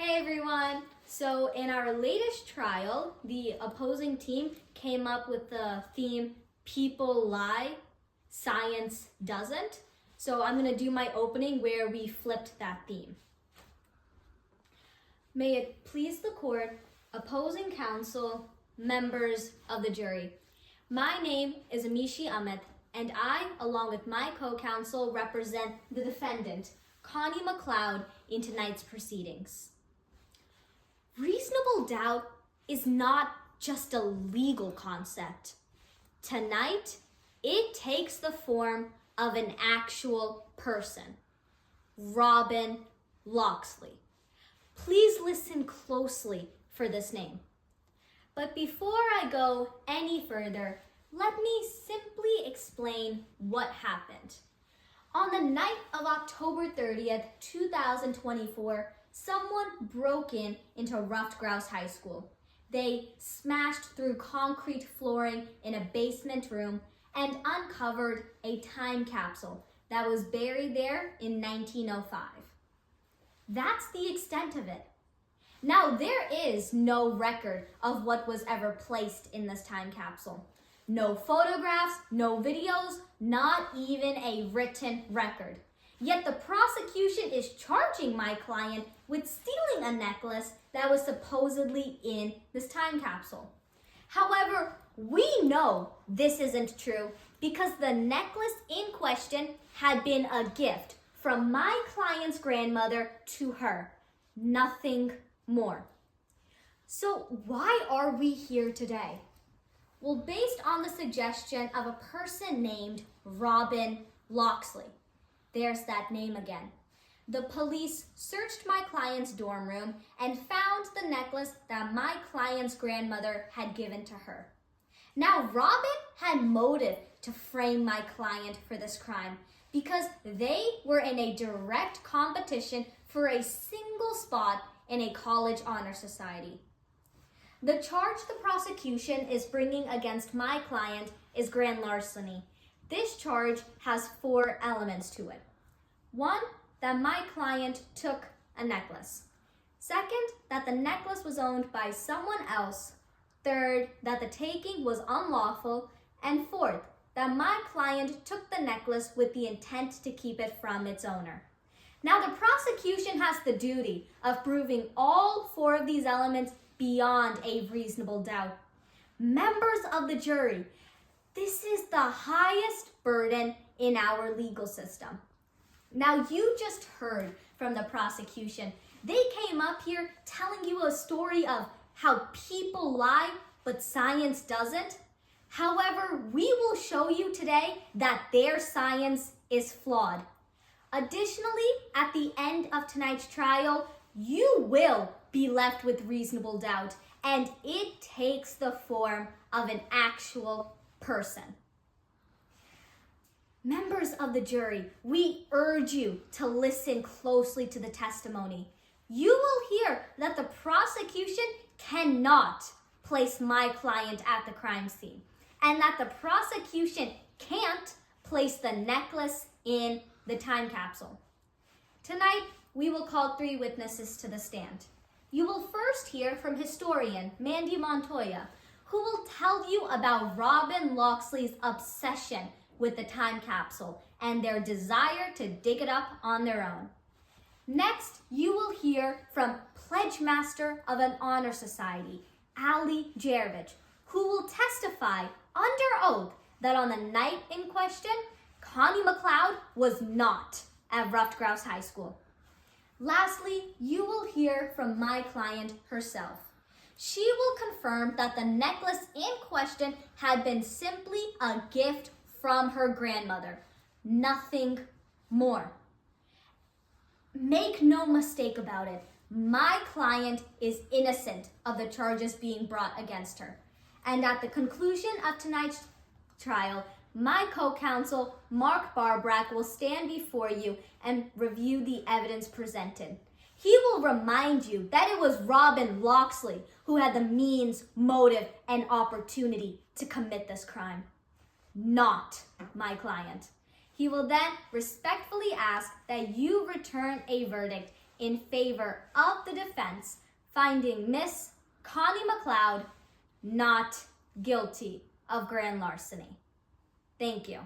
Hey everyone! So in our latest trial, the opposing team came up with the theme People Lie, Science Doesn't. So I'm going to do my opening where we flipped that theme. May it please the court, opposing counsel, members of the jury. My name is Amishi Amit, and I, along with my co-counsel, represent the defendant, Connie McLeod, in tonight's proceedings. Reasonable doubt is not just a legal concept. Tonight, it takes the form of an actual person, Robin Locksley. Please listen closely for this name. But before I go any further, let me simply explain what happened. On the night of October 30th, 2024, someone broke into Ruffed Grouse High School. They smashed through concrete flooring in a basement room and uncovered a time capsule that was buried there in 1905. That's the extent of it. Now, there is no record of what was ever placed in this time capsule. No photographs, no videos, not even a written record. Yet the prosecution is charging my client with stealing a necklace that was supposedly in this time capsule. However, we know this isn't true because the necklace in question had been a gift from my client's grandmother to her. Nothing more. So why are we here today? Well, based on the suggestion of a person named Robin Locksley. There's that name again. The police searched my client's dorm room and found the necklace that my client's grandmother had given to her. Now, Robin had motive to frame my client for this crime because they were in a direct competition for a single spot in a college honor society. The charge the prosecution is bringing against my client is grand larceny. This charge has 4 elements to it. 1, that my client took a necklace. 2nd, that the necklace was owned by someone else. 3rd, that the taking was unlawful. And 4th, that my client took the necklace with the intent to keep it from its owner. Now, the prosecution has the duty of proving all 4 of these elements beyond a reasonable doubt. Members of the jury, this is the highest burden in our legal system. Now, you just heard from the prosecution. They came up here telling you a story of how people lie, but science doesn't. However, we will show you today that their science is flawed. Additionally, at the end of tonight's trial, you will be left with reasonable doubt, and it takes the form of an actual person. Members of the jury, we urge you to listen closely to the testimony. You will hear that the prosecution cannot place my client at the crime scene, and that the prosecution can't place the necklace in the time capsule. Tonight, we will call 3 witnesses to the stand. You will first hear from historian Mandy Montoya, who will tell you about Robin Locksley's obsession with the time capsule and their desire to dig it up on their own. Next, you will hear from Pledge Master of an Honor Society, Ali Jervich, who will testify under oath that on the night in question, Connie McLeod was not at Ruffed Grouse High School. Lastly, you will hear from my client herself. She will confirm that the necklace in question had been simply a gift from her grandmother. Nothing more. Make no mistake about it. My client is innocent of the charges being brought against her. And at the conclusion of tonight's trial, my co-counsel, Mark Barbrack, will stand before you and review the evidence presented. He will remind you that it was Robin Locksley who had the means, motive, and opportunity to commit this crime, not my client. He will then respectfully ask that you return a verdict in favor of the defense, finding Miss Connie McLeod not guilty of grand larceny. Thank you.